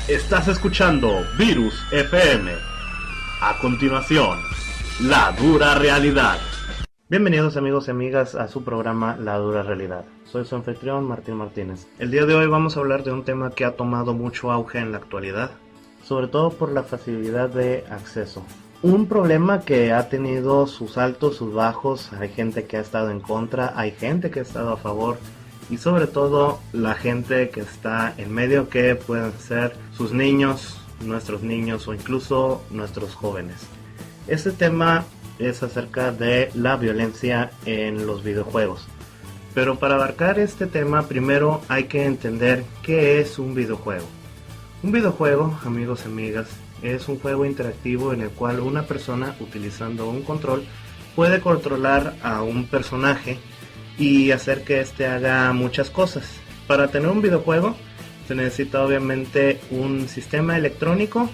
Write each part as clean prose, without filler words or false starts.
Estás escuchando Virus FM. A continuación, La Dura Realidad. Bienvenidos amigos y amigas a su programa La Dura Realidad. Soy su anfitrión Martín Martínez. El día de hoy vamos a hablar de un tema que ha tomado mucho auge en la actualidad, sobre todo por la facilidad de acceso. Un problema que ha tenido sus altos, sus bajos. Hay gente que ha estado en contra, hay gente que ha estado a favor, y sobre todo la gente que está en medio, que pueden ser sus niños, nuestros niños o incluso nuestros jóvenes. Este tema es acerca de la violencia en los videojuegos. Pero para abarcar este tema, primero hay que entender qué es un videojuego. Un videojuego, amigos y amigas, es un juego interactivo en el cual una persona, utilizando un control, puede controlar a un personaje y hacer que éste haga muchas cosas. Para tener un videojuego se necesita obviamente un sistema electrónico,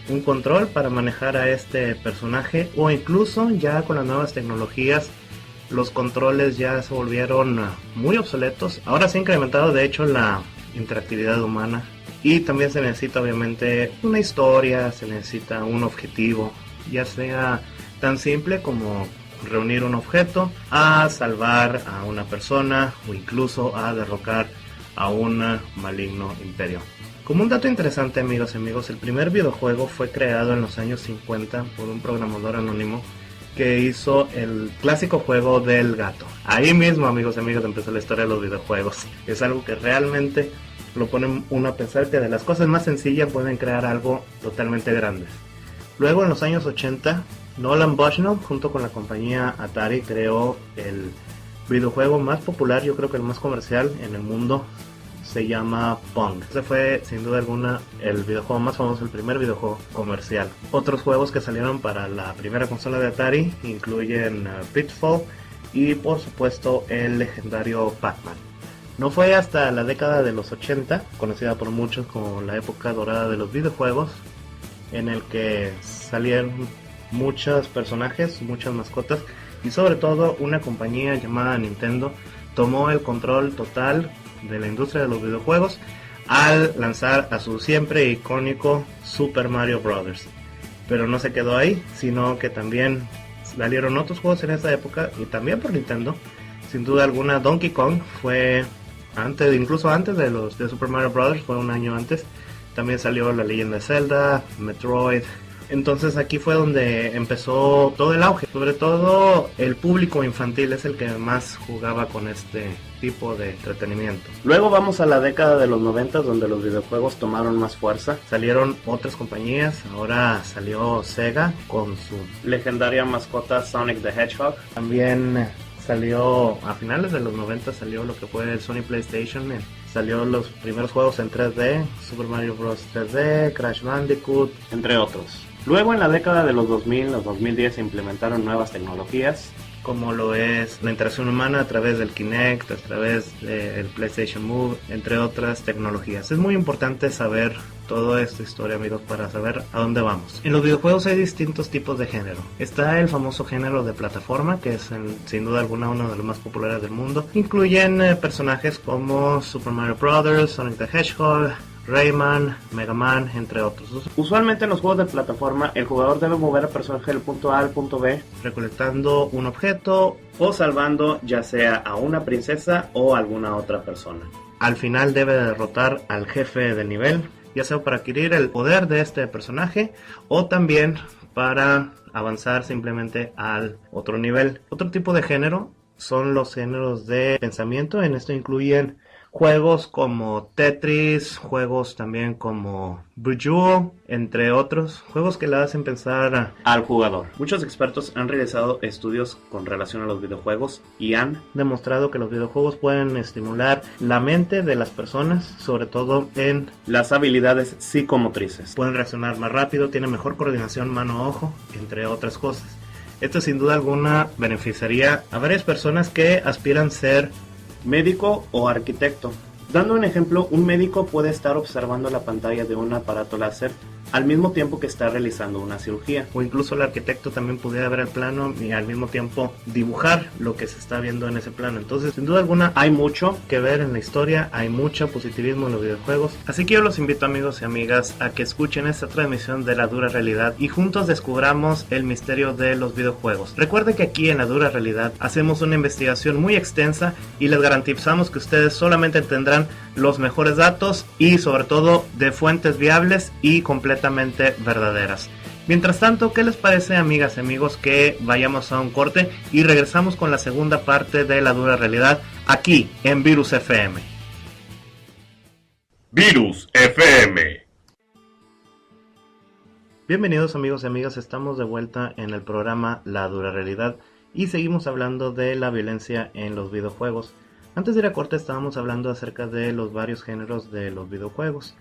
un control para manejar a este personaje, o incluso ya con las nuevas tecnologías los controles ya se volvieron muy obsoletos. Ahora se ha incrementado de hecho la interactividad humana, y también se necesita obviamente una historia, se necesita un objetivo, ya sea tan simple como reunir un objeto, a salvar a una persona o incluso a derrocar a un maligno imperio. Como un dato interesante, amigos y amigos, el primer videojuego fue creado en los años 50 por un programador anónimo que hizo el clásico juego del gato. Ahí mismo, amigos y amigas, empezó la historia de los videojuegos. Es algo que realmente lo pone uno a pensar que de las cosas más sencillas pueden crear algo totalmente grande. Luego, en los años 80, Nolan Bushnell, junto con la compañía Atari, creó el videojuego más popular, yo creo que el más comercial en el mundo. Se llama Pong. Ese fue sin duda alguna el videojuego más famoso, el primer videojuego comercial. Otros juegos que salieron para la primera consola de Atari incluyen Pitfall y por supuesto el legendario Pac-Man. No fue hasta la década de los 80, conocida por muchos como la época dorada de los videojuegos, en el que salieron muchos personajes, muchas mascotas, y sobre todo una compañía llamada Nintendo tomó el control total de la industria de los videojuegos al lanzar a su siempre icónico Super Mario Bros. Pero no se quedó ahí, sino que también salieron otros juegos en esa época, y también por Nintendo. Sin duda alguna, Donkey Kong fue incluso antes de Super Mario Bros., fue un año antes. También salió La Leyenda de Zelda, Metroid. Entonces aquí fue donde empezó todo el auge. Sobre todo el público infantil es el que más jugaba con este tipo de entretenimiento. Luego vamos a la década de los 90, donde los videojuegos tomaron más fuerza. Salieron otras compañías. Ahora salió Sega con su legendaria mascota Sonic the Hedgehog. También salió a finales de los 90, salió lo que fue el Sony PlayStation. Salió los primeros juegos en 3D, Super Mario Bros. 3D, Crash Bandicoot, entre otros. Luego en la década de los 2000, los 2010 se implementaron nuevas tecnologías, como lo es la interacción humana a través del Kinect, a través del PlayStation Move, entre otras tecnologías. Es muy importante saber toda esta historia, amigos, para saber a dónde vamos. En los videojuegos hay distintos tipos de género. Está el famoso género de plataforma, que es sin duda alguna uno de los más populares del mundo. Incluyen personajes como Super Mario Bros., Sonic the Hedgehog, Rayman, Mega Man, entre otros. Usualmente en los juegos de plataforma el jugador debe mover al personaje del punto A al punto B, recolectando un objeto o salvando ya sea a una princesa o alguna otra persona. Al final debe derrotar al jefe del nivel, ya sea para adquirir el poder de este personaje o también para avanzar simplemente al otro nivel. Otro tipo de género son los géneros de pensamiento. En esto incluyen juegos como Tetris, juegos también como Bejeweled, entre otros, juegos que le hacen pensar al jugador. Muchos expertos han realizado estudios con relación a los videojuegos y han demostrado que los videojuegos pueden estimular la mente de las personas, sobre todo en las habilidades psicomotrices. Pueden reaccionar más rápido, tienen mejor coordinación mano-ojo, entre otras cosas. Esto sin duda alguna beneficiaría a varias personas que aspiran a ser médico o arquitecto. Dando un ejemplo, un médico puede estar observando la pantalla de un aparato láser al mismo tiempo que está realizando una cirugía. O incluso el arquitecto también pudiera ver el plano y al mismo tiempo dibujar lo que se está viendo en ese plano. Entonces, sin duda alguna, hay mucho que ver en la historia, hay mucho positivismo en los videojuegos. Así que yo los invito, amigos y amigas, a que escuchen esta transmisión de La Dura Realidad y juntos descubramos el misterio de los videojuegos. Recuerde que aquí en La Dura Realidad hacemos una investigación muy extensa y les garantizamos que ustedes solamente tendrán los mejores datos y sobre todo de fuentes viables y completamente verdaderas. Mientras tanto, ¿qué les parece, amigas y amigos, que vayamos a un corte y regresamos con la segunda parte de La Dura Realidad aquí en Virus FM? Virus FM. Bienvenidos, amigos y amigas, estamos de vuelta en el programa La Dura Realidad y seguimos hablando de la violencia en los videojuegos. Antes de ir a corte estábamos hablando acerca de los varios géneros de los videojuegos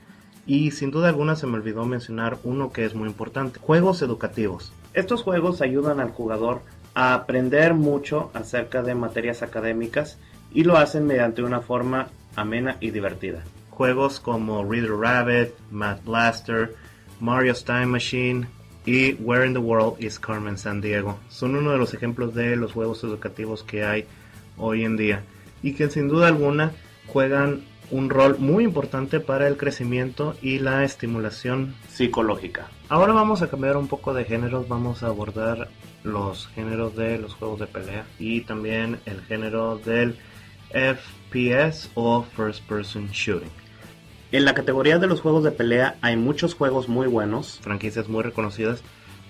y sin duda alguna se me olvidó mencionar uno que es muy importante: juegos educativos. Estos juegos ayudan al jugador a aprender mucho acerca de materias académicas y lo hacen mediante una forma amena y divertida. Juegos como Reader Rabbit, Math Blaster, Mario's Time Machine y Where in the World is Carmen Sandiego son uno de los ejemplos de los juegos educativos que hay hoy en día y que sin duda alguna juegan un rol muy importante para el crecimiento y la estimulación psicológica. Ahora vamos a cambiar un poco de géneros, vamos a abordar los géneros de los juegos de pelea y también el género del FPS o First Person Shooting. En la categoría de los juegos de pelea hay muchos juegos muy buenos, franquicias muy reconocidas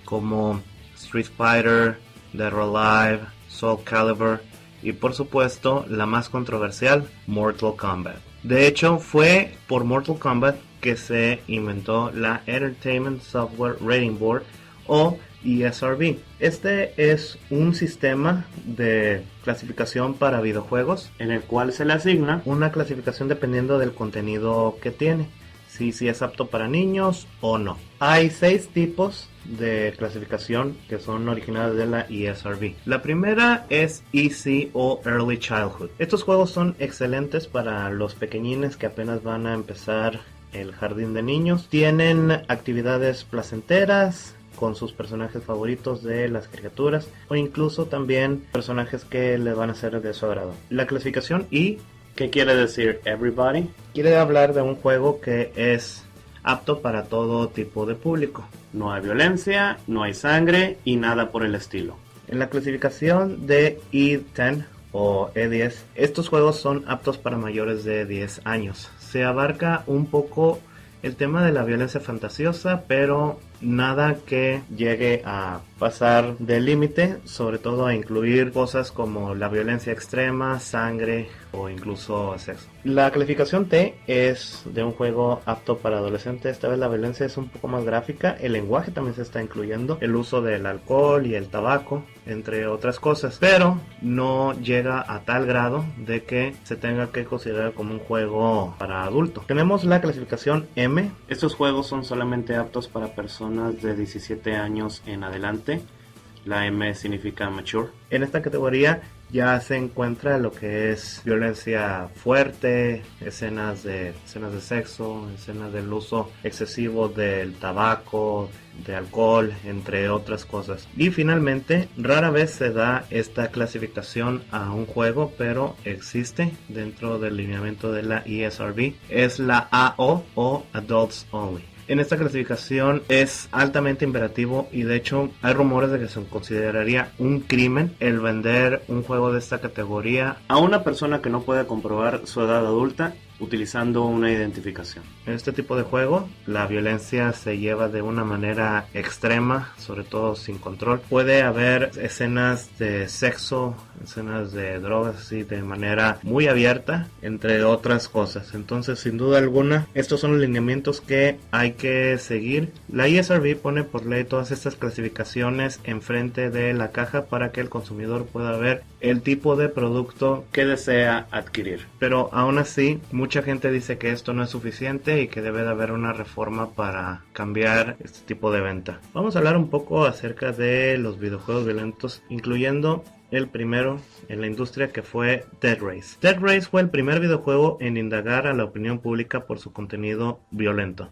como Street Fighter, Dead or Alive, Soul Calibur y por supuesto la más controversial, Mortal Kombat. De hecho, fue por Mortal Kombat que se inventó la Entertainment Software Rating Board o ESRB. Este es un sistema de clasificación para videojuegos en el cual se le asigna una clasificación dependiendo del contenido que tiene, si es apto para niños o no. Hay 6 tipos de clasificación que son originales de la ESRB. La primera es Easy o Early Childhood. Estos juegos son excelentes para los pequeñines que apenas van a empezar el jardín de niños. Tienen actividades placenteras con sus personajes favoritos de las caricaturas o incluso también personajes que le van a ser de su agrado. La clasificación E, ¿qué quiere decir Everybody? Quiere hablar de un juego que es apto para todo tipo de público. No hay violencia, no hay sangre y nada por el estilo. En la clasificación de E10 o E10, estos juegos son aptos para mayores de 10 años. Se abarca un poco el tema de la violencia fantasiosa, pero nada que llegue a pasar del límite, sobre todo a incluir cosas como la violencia extrema, sangre o incluso sexo. La calificación T es de un juego apto para adolescentes. Esta vez la violencia es un poco más gráfica, el lenguaje también se está incluyendo, el uso del alcohol y el tabaco, entre otras cosas, pero no llega a tal grado de que se tenga que considerar como un juego para adultos. Tenemos la clasificación M. Estos juegos son solamente aptos para personas de 17 años en adelante. La M significa mature. En esta categoría ya se encuentra lo que es violencia fuerte, escenas de sexo, escenas del uso excesivo del tabaco, de alcohol, entre otras cosas. Y finalmente, rara vez se da esta clasificación a un juego, pero existe dentro del lineamiento de la ESRB. Es la AO o Adults Only. En esta clasificación es altamente imperativo y de hecho hay rumores de que se consideraría un crimen el vender un juego de esta categoría a una persona que no puede comprobar su edad adulta utilizando una identificación. En este tipo de juego la violencia se lleva de una manera extrema, sobre todo sin control. Puede haber escenas de sexo, escenas de drogas así de manera muy abierta, entre otras cosas. Entonces, sin duda alguna, estos son los lineamientos que hay que seguir. La ESRB pone por ley todas estas clasificaciones enfrente de la caja para que el consumidor pueda ver el tipo de producto que desea adquirir. Pero aún así, mucha gente dice que esto no es suficiente y que debe de haber una reforma para cambiar este tipo de venta. Vamos a hablar un poco acerca de los videojuegos violentos, incluyendo el primero en la industria, que fue Dead Race. Dead Race fue el primer videojuego en indagar a la opinión pública por su contenido violento.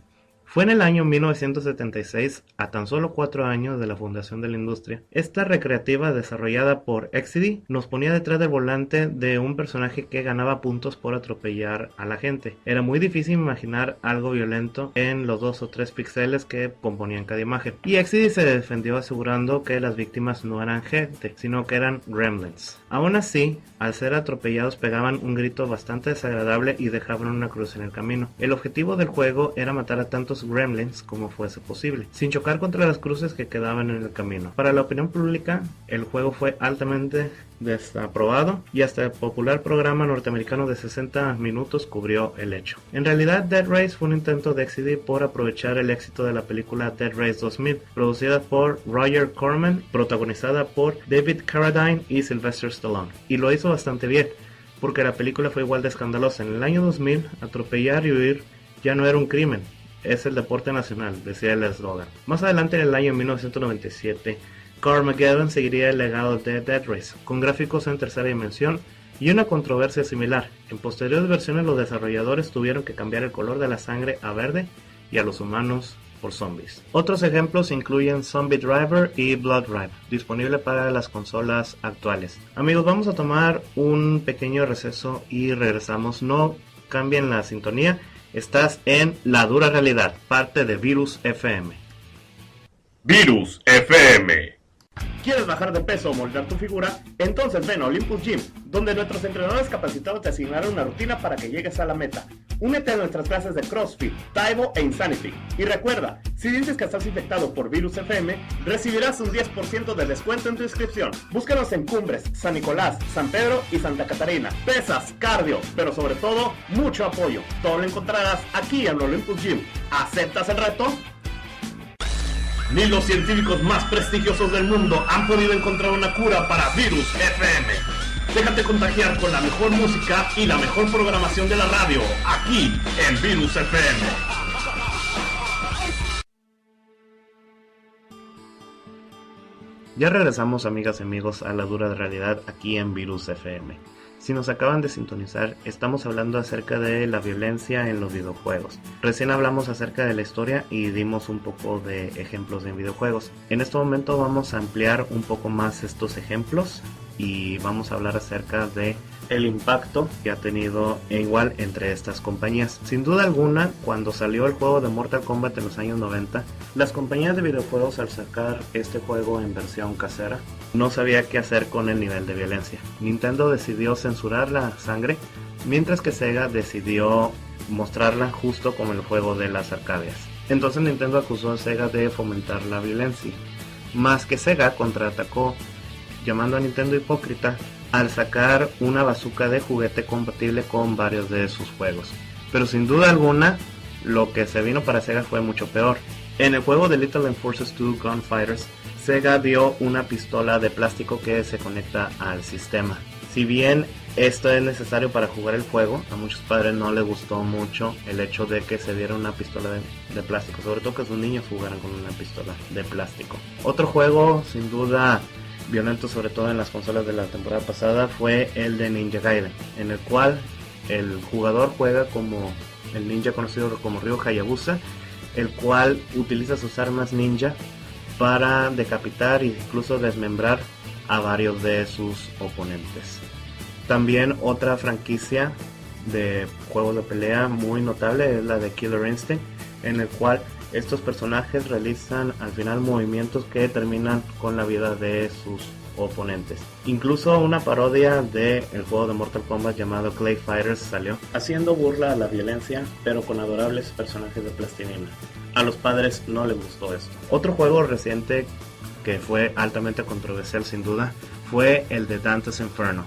Fue en el año 1976, a tan solo 4 años de la fundación de la industria. Esta recreativa desarrollada por Exidy nos ponía detrás del volante de un personaje que ganaba puntos por atropellar a la gente. Era muy difícil imaginar algo violento en los 2 o 3 píxeles que componían cada imagen. Y Exidy se defendió asegurando que las víctimas no eran gente, sino que eran gremlins. Aún así, al ser atropellados pegaban un grito bastante desagradable y dejaban una cruz en el camino. El objetivo del juego era matar a tantos gremlins como fuese posible, sin chocar contra las cruces que quedaban en el camino. Para la opinión pública, el juego fue altamente desaprobado y hasta el popular programa norteamericano de 60 minutos cubrió el hecho. En realidad, Dead Race fue un intento de Exidy por aprovechar el éxito de la película Dead Race 2000, producida por Roger Corman, protagonizada por David Carradine y Sylvester Stallone, y lo hizo bastante bien, porque la película fue igual de escandalosa. En el año 2000, atropellar y huir ya no era un crimen, es el deporte nacional, decía el eslogan. Más adelante, en el año 1997, Carmageddon seguiría el legado de Dead Race, con gráficos en tercera dimensión y una controversia similar. En posteriores versiones, los desarrolladores tuvieron que cambiar el color de la sangre a verde y a los humanos por zombies. Otros ejemplos incluyen Zombie Driver y Blood Drive, disponible para las consolas actuales. Amigos, vamos a tomar un pequeño receso y regresamos. No cambien la sintonía. Estás en La Dura Realidad, parte de Virus FM. Virus FM. ¿Quieres bajar de peso o moldear tu figura? Entonces ven a Olympus Gym, donde nuestros entrenadores capacitados te asignarán una rutina para que llegues a la meta. Únete a nuestras clases de CrossFit, Taibo e Insanity. Y recuerda, si dices que estás infectado por Virus FM, recibirás un 10% de descuento en tu inscripción. Búscanos en Cumbres, San Nicolás, San Pedro y Santa Catarina. Pesas, cardio, pero sobre todo, mucho apoyo. Todo lo encontrarás aquí en Olympus Gym. ¿Aceptas el reto? Ni los científicos más prestigiosos del mundo han podido encontrar una cura para Virus FM. Déjate contagiar con la mejor música y la mejor programación de la radio, aquí en Virus FM. Ya regresamos, amigas y amigos, a La Dura Realidad aquí en Virus FM. Si nos acaban de sintonizar, estamos hablando acerca de la violencia en los videojuegos. Recién hablamos acerca de la historia y dimos un poco de ejemplos en videojuegos. En este momento vamos a ampliar un poco más estos ejemplos y vamos a hablar acerca de el impacto que ha tenido igual entre estas compañías. Sin duda alguna, cuando salió el juego de Mortal Kombat en los años 90, las compañías de videojuegos, al sacar este juego en versión casera, no sabía qué hacer con el nivel de violencia. Nintendo decidió censurar la sangre, mientras que Sega decidió mostrarla justo como el juego de las arcadias. Entonces Nintendo acusó a Sega de fomentar la violencia, más que Sega contraatacó, llamando a Nintendo hipócrita al sacar una bazooka de juguete compatible con varios de sus juegos. Pero sin duda alguna, lo que se vino para Sega fue mucho peor. En el juego de Little Enforcers 2 Gunfighters, Sega dio una pistola de plástico que se conecta al sistema. Si bien esto es necesario para jugar el juego, a muchos padres no les gustó mucho el hecho de que se diera una pistola de plástico, sobre todo que sus niños jugaran con una pistola de plástico. Otro juego sin duda violento, sobre todo en las consolas de la temporada pasada, fue el de Ninja Gaiden, en el cual el jugador juega como el ninja conocido como Ryo Hayabusa, el cual utiliza sus armas ninja para decapitar e incluso desmembrar a varios de sus oponentes. También otra franquicia de juegos de pelea muy notable es la de Killer Instinct, en el cual estos personajes realizan al final movimientos que terminan con la vida de sus oponentes. Incluso una parodia del juego de Mortal Kombat llamado Clay Fighters salió, haciendo burla a la violencia, pero con adorables personajes de plastilina. A los padres no les gustó esto. Otro juego reciente que fue altamente controversial sin duda fue el de Dante's Inferno.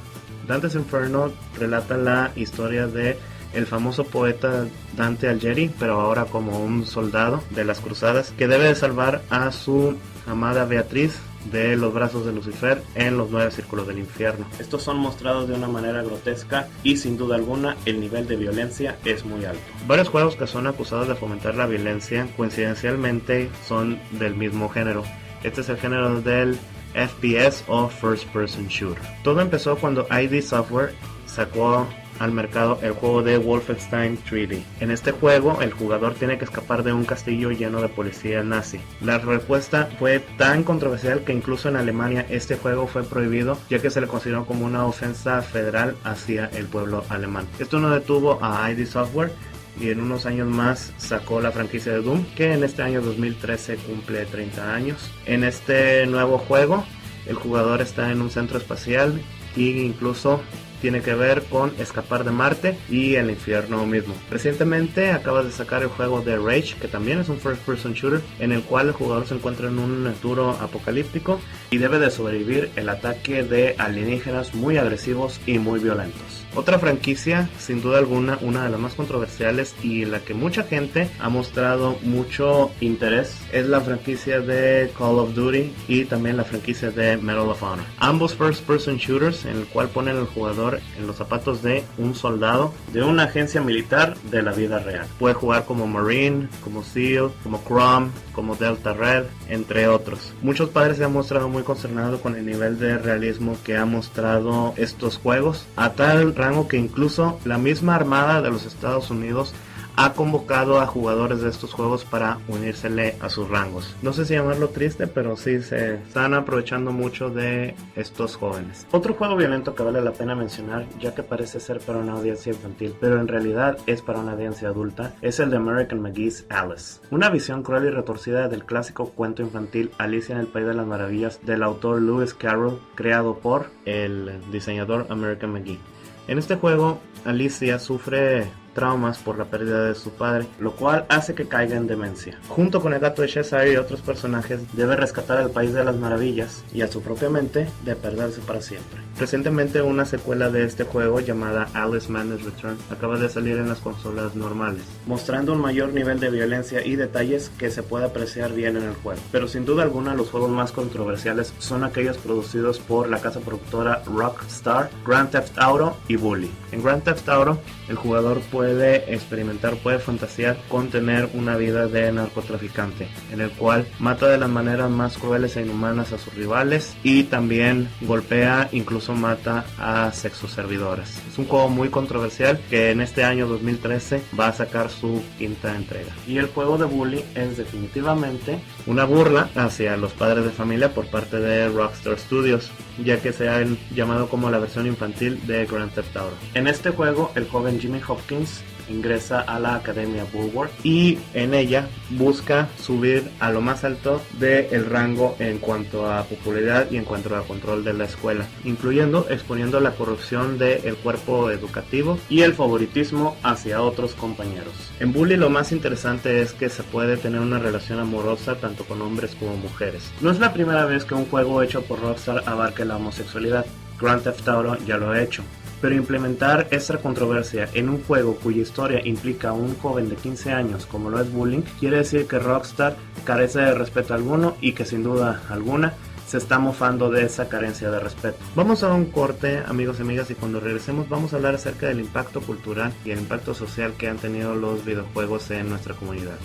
Dante's Inferno relata la historia de el famoso poeta Dante Alighieri, pero ahora como un soldado de las cruzadas, que debe de salvar a su amada Beatriz de los brazos de Lucifer en los 9 círculos del infierno. Estos son mostrados de una manera grotesca y sin duda alguna el nivel de violencia es muy alto. Varios juegos que son acusados de fomentar la violencia coincidencialmente son del mismo género. Este es el género del FPS o First Person Shooter. Todo empezó cuando ID Software sacó al mercado el juego de Wolfenstein 3D. En este juego el jugador tiene que escapar de un castillo lleno de policía nazi. La respuesta fue tan controversial que incluso en Alemania este juego fue prohibido, ya que se le consideró como una ofensa federal hacia el pueblo alemán. Esto no detuvo a ID Software y en unos años más sacó la franquicia de Doom, que en este año 2013 cumple 30 años. En este nuevo juego el jugador está en un centro espacial e incluso tiene que ver con escapar de Marte y el infierno mismo. Recientemente acaba de sacar el juego de Rage, que también es un first person shooter, en el cual el jugador se encuentra en un futuro apocalíptico y debe de sobrevivir el ataque de alienígenas muy agresivos y muy violentos. Otra franquicia, sin duda alguna, una de las más controversiales y en la que mucha gente ha mostrado mucho interés, es la franquicia de Call of Duty y también la franquicia de Medal of Honor. Ambos first person shooters en el cual ponen al jugador en los zapatos de un soldado de una agencia militar de la vida real. Puede jugar como Marine, como SEAL, como Crom, como Delta Red, entre otros. Muchos padres se han mostrado muy consternados con el nivel de realismo que ha mostrado estos juegos, a tal rango que incluso la misma Armada de los Estados Unidos ha convocado a jugadores de estos juegos para unírsele a sus rangos. No sé si llamarlo triste, pero sí se están aprovechando mucho de estos jóvenes. Otro juego violento que vale la pena mencionar, ya que parece ser para una audiencia infantil, pero en realidad es para una audiencia adulta, es el de American McGee's Alice. Una visión cruel y retorcida del clásico cuento infantil Alicia en el País de las Maravillas del autor Lewis Carroll, creado por el diseñador American McGee. En este juego, Alicia sufre traumas por la pérdida de su padre, lo cual hace que caiga en demencia. Junto con el gato de Cheshire y otros personajes, debe rescatar al País de las Maravillas y a su propia mente de perderse para siempre. Recientemente una secuela de este juego llamada Alice Madness Return acaba de salir en las consolas normales, mostrando un mayor nivel de violencia y detalles que se puede apreciar bien en el juego. Pero sin duda alguna los juegos más controversiales son aquellos producidos por la casa productora Rockstar, Grand Theft Auto y Bully. En Grand Theft Auto el jugador puede experimentar, puede fantasear con tener una vida de narcotraficante, en el cual mata de las maneras más crueles e inhumanas a sus rivales y también golpea, incluso mata a sexoservidoras. Es un juego muy controversial que en este año 2013 va a sacar su quinta entrega. Y el juego de Bully es definitivamente una burla hacia los padres de familia por parte de Rockstar Studios, ya que se han llamado como la versión infantil de Grand Theft Auto. En este juego el joven Jimmy Hopkins ingresa a la Academia Bulwark y en ella busca subir a lo más alto del rango en cuanto a popularidad y en cuanto a control de la escuela, incluyendo exponiendo la corrupción del cuerpo educativo y el favoritismo hacia otros compañeros. En Bully lo más interesante es que se puede tener una relación amorosa tanto con hombres como mujeres. No es la primera vez que un juego hecho por Rockstar abarque la homosexualidad. Grand Theft Auto ya lo ha hecho. Pero implementar esta controversia en un juego cuya historia implica a un joven de 15 años como lo es Bullying, quiere decir que Rockstar carece de respeto alguno y que sin duda alguna se está mofando de esa carencia de respeto. Vamos a un corte, amigos y amigas, y cuando regresemos vamos a hablar acerca del impacto cultural y el impacto social que han tenido los videojuegos en nuestra comunidad.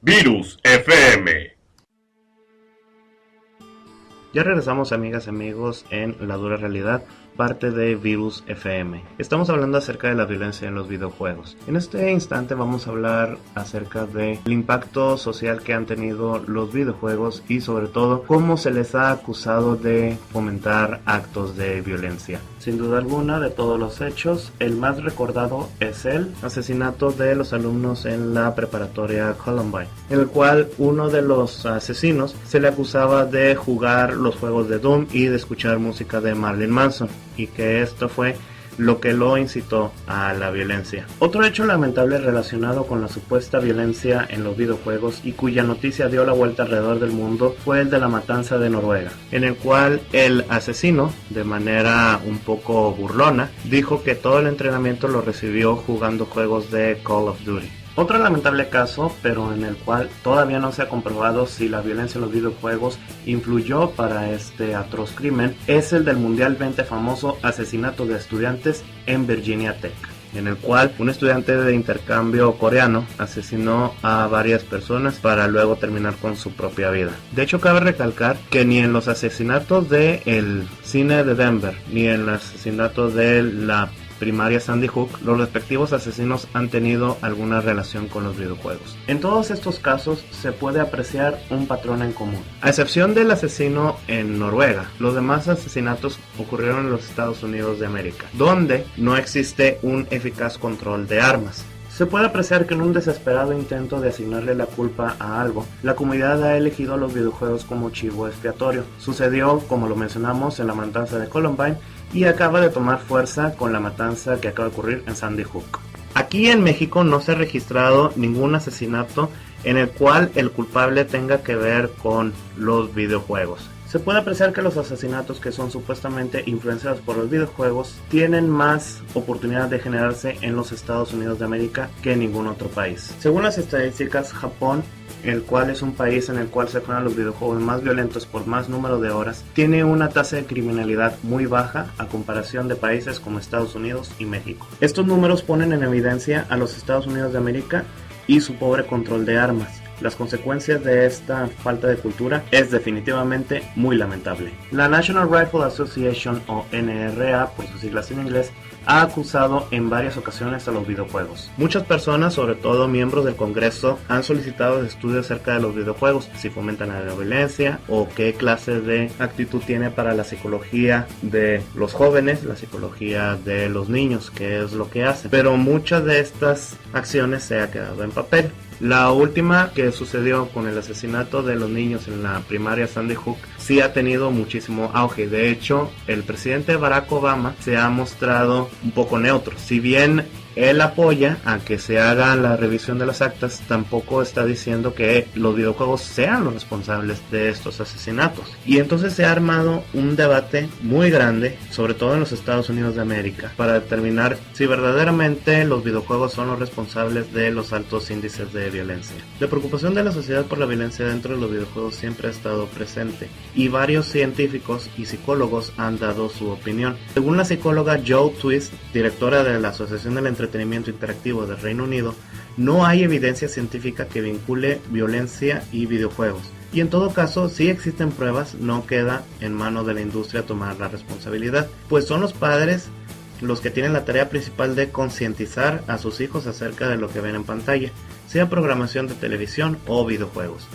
Virus FM. Ya regresamos, amigas y amigos, en La Dura Realidad, parte de Virus FM. Estamos hablando acerca de la violencia en los videojuegos. En este instante vamos a hablar acerca del impacto social que han tenido los videojuegos y sobre todo cómo se les ha acusado de fomentar actos de violencia. Sin duda alguna, de todos los hechos, el más recordado es el asesinato de los alumnos en la preparatoria Columbine, en el cual uno de los asesinos se le acusaba de jugar los juegos de Doom y de escuchar música de Marilyn Manson, y que esto fue lo que lo incitó a la violencia. Otro hecho lamentable relacionado con la supuesta violencia en los videojuegos y cuya noticia dio la vuelta alrededor del mundo fue el de la matanza de Noruega, en el cual el asesino, de manera un poco burlona, dijo que todo el entrenamiento lo recibió jugando juegos de Call of Duty. Otro lamentable caso, pero en el cual todavía no se ha comprobado si la violencia en los videojuegos influyó para este atroz crimen, es el del mundialmente famoso asesinato de estudiantes en Virginia Tech. en el cual un estudiante de intercambio coreano asesinó a varias personas para luego terminar con su propia vida. De hecho, cabe recalcar que ni en los asesinatos del cine de Denver, ni en los asesinatos de la primaria Sandy Hook, los respectivos asesinos han tenido alguna relación con los videojuegos. En todos estos casos se puede apreciar un patrón en común. A excepción del asesino en Noruega, los demás asesinatos ocurrieron en los Estados Unidos de América, donde no existe un eficaz control de armas. Se puede apreciar que en un desesperado intento de asignarle la culpa a algo, la comunidad ha elegido los videojuegos como chivo expiatorio. Sucedió, como lo mencionamos, en la matanza de Columbine y acaba de tomar fuerza con la matanza que acaba de ocurrir en Sandy Hook. Aquí en México no se ha registrado ningún asesinato en el cual el culpable tenga que ver con los videojuegos. Se puede apreciar que los asesinatos que son supuestamente influenciados por los videojuegos tienen más oportunidad de generarse en los Estados Unidos de América que en ningún otro país. Según las estadísticas, Japón, el cual es un país en el cual se juegan los videojuegos más violentos por más número de horas, tiene una tasa de criminalidad muy baja a comparación de países como Estados Unidos y México. Estos números ponen en evidencia a los Estados Unidos de América y su pobre control de armas. Las consecuencias de esta falta de cultura es definitivamente muy lamentable. La National Rifle Association, o NRA por sus siglas en inglés, ha acusado en varias ocasiones a los videojuegos. Muchas personas, sobre todo miembros del Congreso, han solicitado estudios acerca de los videojuegos, si fomentan la violencia o qué clase de actitud tiene para la psicología de los jóvenes, la psicología de los niños, qué es lo que hacen. Pero muchas de estas acciones se ha quedado en papel. La última que sucedió con el asesinato de los niños en la primaria Sandy Hook sí ha tenido muchísimo auge. De hecho, el presidente Barack Obama se ha mostrado un poco neutro. Si bien él apoya a que se haga la revisión de las actas, tampoco está diciendo que los videojuegos sean los responsables de estos asesinatos. Y entonces se ha armado un debate muy grande, sobre todo en los Estados Unidos de América, para determinar si verdaderamente los videojuegos son los responsables de los altos índices de violencia. La preocupación de la sociedad por la violencia dentro de los videojuegos siempre ha estado presente, y varios científicos y psicólogos han dado su opinión. Según la psicóloga Jo Twist, directora de la Asociación del Entretenimiento Interactivo del Reino Unido, no hay evidencia científica que vincule violencia y videojuegos. Y en todo caso, si existen pruebas, no queda en manos de la industria tomar la responsabilidad, pues son los padres los que tienen la tarea principal de concientizar a sus hijos acerca de lo que ven en pantalla, sea programación de televisión o videojuegos.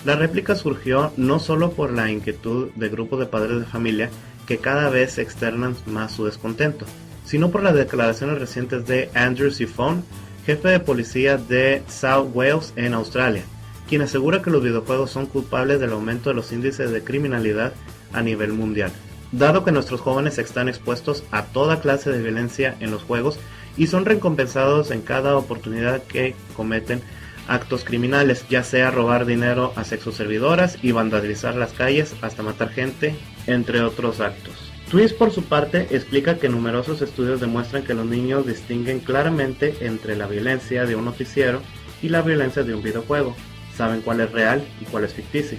La réplica surgió no solo por la inquietud de grupos de padres de familia que cada vez externan más su descontento, sino por las declaraciones recientes de Andrew Ziphone, jefe de policía de South Wales en Australia, quien asegura que los videojuegos son culpables del aumento de los índices de criminalidad a nivel mundial, dado que nuestros jóvenes están expuestos a toda clase de violencia en los juegos y son recompensados en cada oportunidad que cometen actos criminales, ya sea robar dinero a sexoservidoras y vandalizar las calles hasta matar gente, entre otros actos. Twist, por su parte, explica que numerosos estudios demuestran que los niños distinguen claramente entre la violencia de un noticiero y la violencia de un videojuego, saben cuál es real y cuál es ficticio.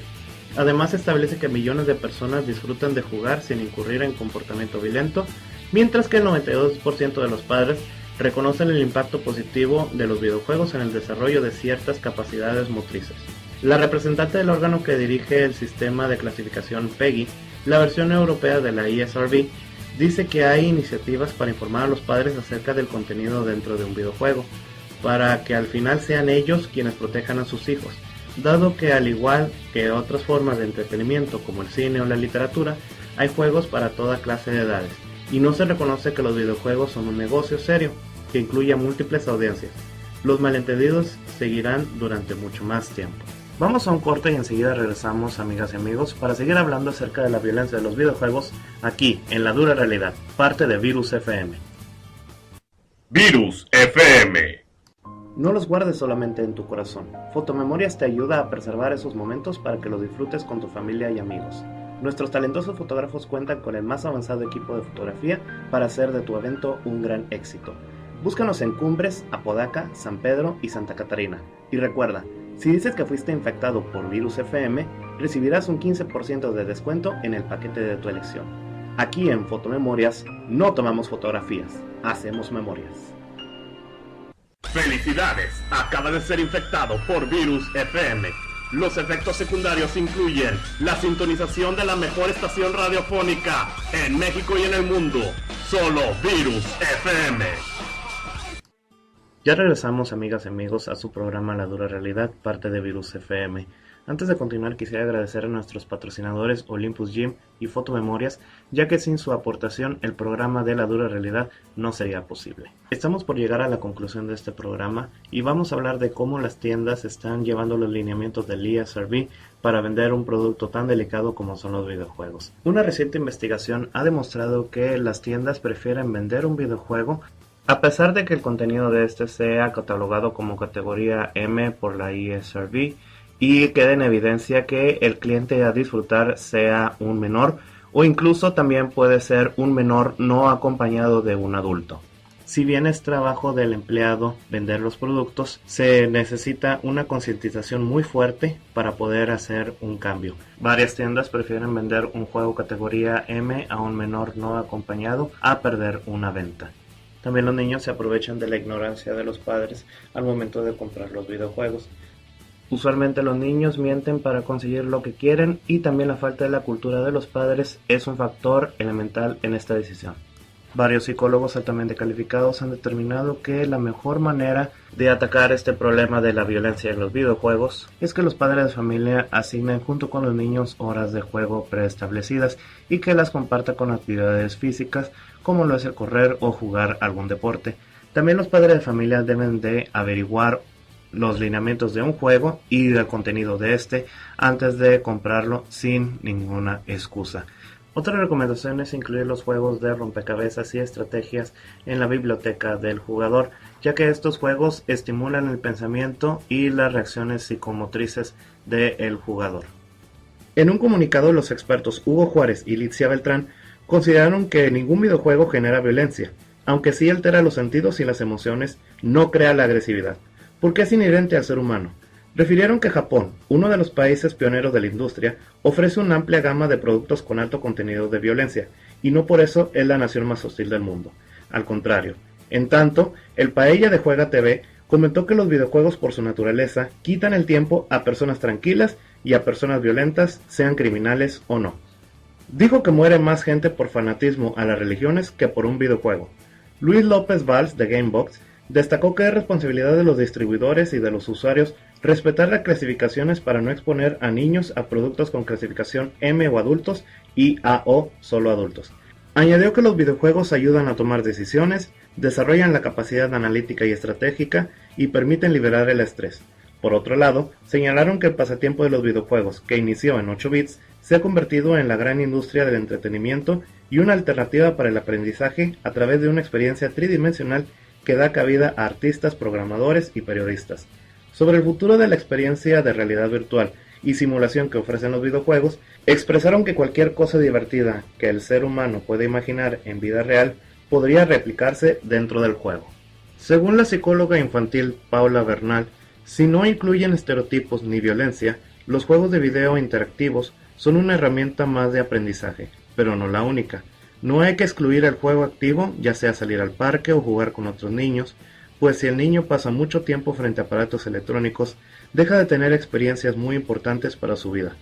Además, establece que millones de personas disfrutan de jugar sin incurrir en comportamiento violento, mientras que el 92% de los padres reconocen el impacto positivo de los videojuegos en el desarrollo de ciertas capacidades motrices. La representante del órgano que dirige el sistema de clasificación PEGI, la versión europea de la ESRB, dice que hay iniciativas para informar a los padres acerca del contenido dentro de un videojuego, para que al final sean ellos quienes protejan a sus hijos, dado que al igual que otras formas de entretenimiento como el cine o la literatura, hay juegos para toda clase de edades, y no se reconoce que los videojuegos son un negocio serio, que incluye a múltiples audiencias. Los malentendidos seguirán durante mucho más tiempo. Vamos a un corte y enseguida regresamos, amigas y amigos, para seguir hablando acerca de la violencia de los videojuegos aquí, en La Dura Realidad, parte de Virus FM. Virus FM. No los guardes solamente en tu corazón. Fotomemorias te ayuda a preservar esos momentos para que los disfrutes con tu familia y amigos. Nuestros talentosos fotógrafos cuentan con el más avanzado equipo de fotografía para hacer de tu evento un gran éxito. Búscanos en Cumbres, Apodaca, San Pedro y Santa Catarina. Y recuerda, si dices que fuiste infectado por Virus FM, recibirás un 15% de descuento en el paquete de tu elección. Aquí en Fotomemorias no tomamos fotografías, hacemos memorias. Felicidades, acaba de ser infectado por Virus FM. Los efectos secundarios incluyen la sintonización de la mejor estación radiofónica en México y en el mundo, solo Virus FM. Ya regresamos, amigas y amigos, a su programa La Dura Realidad, parte de Virus FM. Antes de continuar, quisiera agradecer a nuestros patrocinadores Olympus Gym y Fotomemorias, ya que sin su aportación el programa de La Dura Realidad no sería posible. Estamos por llegar a la conclusión de este programa y vamos a hablar de cómo las tiendas están llevando los lineamientos del ESRB para vender un producto tan delicado como son los videojuegos. Una reciente investigación ha demostrado que las tiendas prefieren vender un videojuego a pesar de que el contenido de este sea catalogado como categoría M por la ESRB y quede en evidencia que el cliente a disfrutar sea un menor o incluso también puede ser un menor no acompañado de un adulto. Si bien es trabajo del empleado vender los productos, se necesita una concientización muy fuerte para poder hacer un cambio. Varias tiendas prefieren vender un juego categoría M a un menor no acompañado a perder una venta. También los niños se aprovechan de la ignorancia de los padres al momento de comprar los videojuegos. Usualmente los niños mienten para conseguir lo que quieren y también la falta de la cultura de los padres es un factor elemental en esta decisión. Varios psicólogos altamente calificados han determinado que la mejor manera de atacar este problema de la violencia en los videojuegos es que los padres de familia asignen junto con los niños horas de juego preestablecidas y que las comparta con actividades físicas como lo es el correr o jugar algún deporte. También los padres de familia deben de averiguar los lineamientos de un juego y del contenido de este antes de comprarlo sin ninguna excusa. Otra recomendación es incluir los juegos de rompecabezas y estrategias en la biblioteca del jugador, ya que estos juegos estimulan el pensamiento y las reacciones psicomotrices del jugador. En un comunicado, los expertos Hugo Juárez y Litzia Beltrán consideraron que ningún videojuego genera violencia, aunque sí altera los sentidos y las emociones, no crea la agresividad, porque es inherente al ser humano. Refirieron que Japón, uno de los países pioneros de la industria, ofrece una amplia gama de productos con alto contenido de violencia, y no por eso es la nación más hostil del mundo. Al contrario. En tanto, el Paella de Juega TV comentó que los videojuegos por su naturaleza quitan el tiempo a personas tranquilas y a personas violentas, sean criminales o no. Dijo que muere más gente por fanatismo a las religiones que por un videojuego. Luis López Valls de Gamebox destacó que es responsabilidad de los distribuidores y de los usuarios respetar las clasificaciones para no exponer a niños a productos con clasificación M o adultos y A o solo adultos. Añadió que los videojuegos ayudan a tomar decisiones, desarrollan la capacidad analítica y estratégica y permiten liberar el estrés. Por otro lado, señalaron que el pasatiempo de los videojuegos, que inició en 8 bits, se ha convertido en la gran industria del entretenimiento y una alternativa para el aprendizaje a través de una experiencia tridimensional que da cabida a artistas, programadores y periodistas. Sobre el futuro de la experiencia de realidad virtual y simulación que ofrecen los videojuegos, expresaron que cualquier cosa divertida que el ser humano puede imaginar en vida real podría replicarse dentro del juego. Según la psicóloga infantil Paula Bernal, si no incluyen estereotipos ni violencia, los juegos de video interactivos son una herramienta más de aprendizaje, pero no la única. No hay que excluir el juego activo, ya sea salir al parque o jugar con otros niños, pues si el niño pasa mucho tiempo frente a aparatos electrónicos, deja de tener experiencias muy importantes para su vida.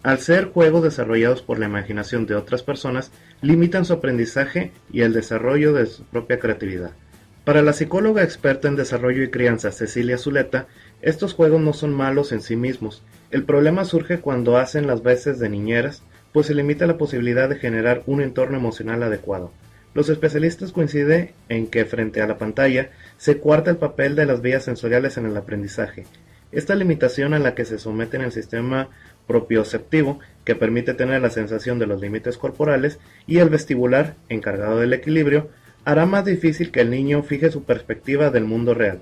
Al ser juegos desarrollados por la imaginación de otras personas, limitan su aprendizaje y el desarrollo de su propia creatividad. Para la psicóloga experta en desarrollo y crianza Cecilia Zuleta, estos juegos no son malos en sí mismos. El problema surge cuando hacen las veces de niñeras, pues se limita la posibilidad de generar un entorno emocional adecuado. Los especialistas coinciden en que frente a la pantalla se cuarta el papel de las vías sensoriales en el aprendizaje. Esta limitación a la que se someten el sistema propioceptivo, que permite tener la sensación de los límites corporales, y el vestibular, encargado del equilibrio, hará más difícil que el niño fije su perspectiva del mundo real.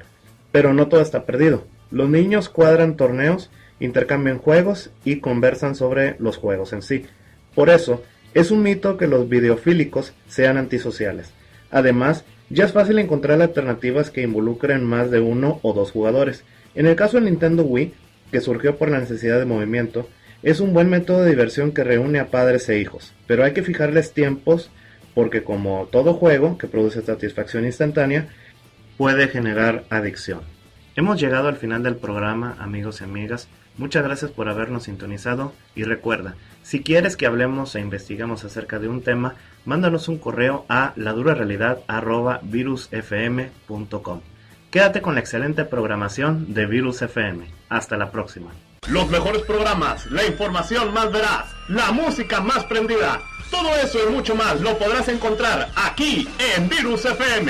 Pero no todo está perdido. Los niños cuadran torneos, intercambian juegos y conversan sobre los juegos en sí. Por eso, es un mito que los videofílicos sean antisociales. Además, ya es fácil encontrar alternativas que involucren más de uno o dos jugadores. En el caso del Nintendo Wii, que surgió por la necesidad de movimiento, es un buen método de diversión que reúne a padres e hijos, pero hay que fijarles tiempos porque como todo juego que produce satisfacción instantánea, puede generar adicción. Hemos llegado al final del programa, amigos y amigas. Muchas gracias por habernos sintonizado y recuerda, si quieres que hablemos e investigamos acerca de un tema, mándanos un correo a ladurarealidad@virusfm.com. Quédate con la excelente programación de Virus FM. Hasta la próxima. Los mejores programas, la información más veraz, la música más prendida, todo eso y mucho más lo podrás encontrar aquí en Virus FM.